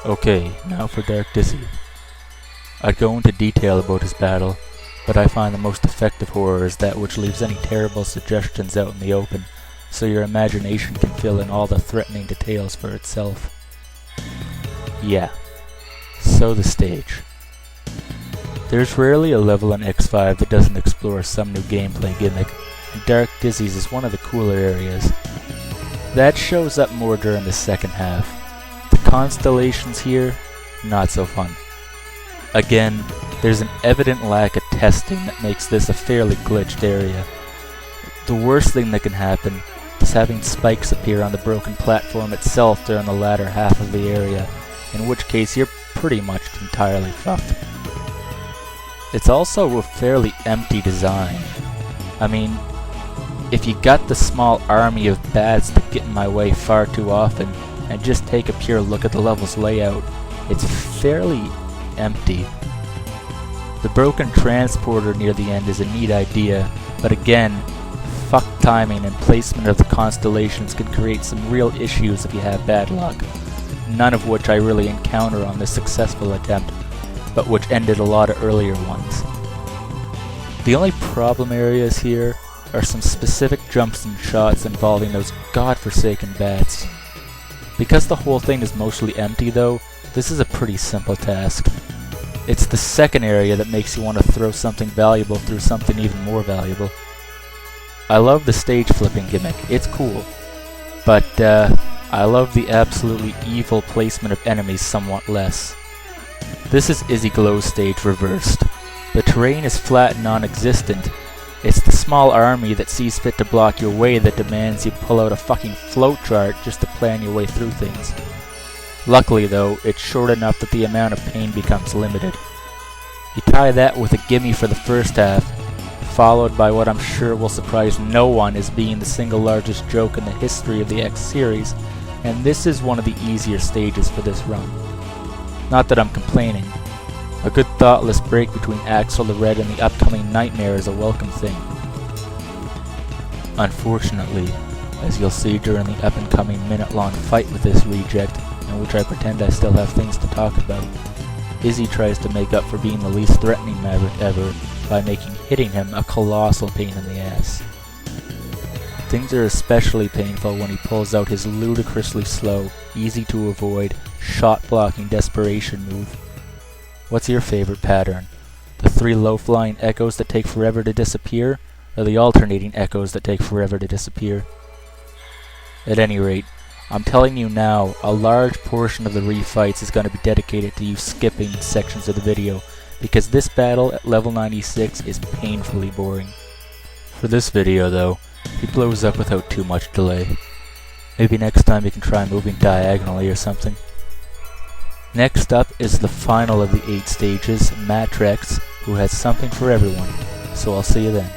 Okay, now for Dark Dizzy. I'd go into detail about his battle, but I find the most effective horror is that which leaves any terrible suggestions out in the open, so your imagination can fill in all the threatening details for itself. Yeah, so the stage. There's rarely a level in X5 that doesn't explore some new gameplay gimmick, and Dark Dizzy's is one of the cooler areas. That shows up more during the second half. The constellations here, not so fun. Again, there's an evident lack of testing that makes this a fairly glitched area. The worst thing that can happen is having spikes appear on the broken platform itself during the latter half of the area, in which case you're pretty much entirely fucked. It's also a fairly empty design. I mean, if you got the small army of bats that get in my way far too often, and just take a pure look at the level's layout, it's fairly empty. The broken transporter near the end is a neat idea, but again, fuck timing and placement of the constellations can create some real issues if you have bad luck, none of which I really encounter on this successful attempt, but which ended a lot of earlier ones. The only problem areas here are some specific jumps and shots involving those godforsaken bats. Because the whole thing is mostly empty though, this is a pretty simple task. It's the second area that makes you want to throw something valuable through something even more valuable. I love the stage flipping gimmick, it's cool, but I love the absolutely evil placement of enemies somewhat less. This is Izzy Glow's stage reversed. The terrain is flat and non-existent. It's the small army that sees fit to block your way that demands you pull out a fucking flowchart just to plan your way through things. Luckily though, it's short enough that the amount of pain becomes limited. You tie that with a gimme for the first half, followed by what I'm sure will surprise no one as being the single largest joke in the history of the X series, and this is one of the easier stages for this run. Not that I'm complaining. A good thoughtless break between Axel the Red and the upcoming nightmare is a welcome thing. Unfortunately, as you'll see during the up-and-coming minute-long fight with this reject, in which I pretend I still have things to talk about, Izzy tries to make up for being the least threatening Maverick ever by making hitting him a colossal pain in the ass. Things are especially painful when he pulls out his ludicrously slow, easy to avoid, shot-blocking desperation move. What's your favorite pattern? The 3 low-flying echoes that take forever to disappear, or the alternating echoes that take forever to disappear? At any rate, I'm telling you now, a large portion of the refights is going to be dedicated to you skipping sections of the video, because this battle at level 96 is painfully boring. For this video though, he blows up without too much delay. Maybe next time you can try moving diagonally or something. Next up is the final of the 8 stages, Matrex, who has something for everyone, so I'll see you then.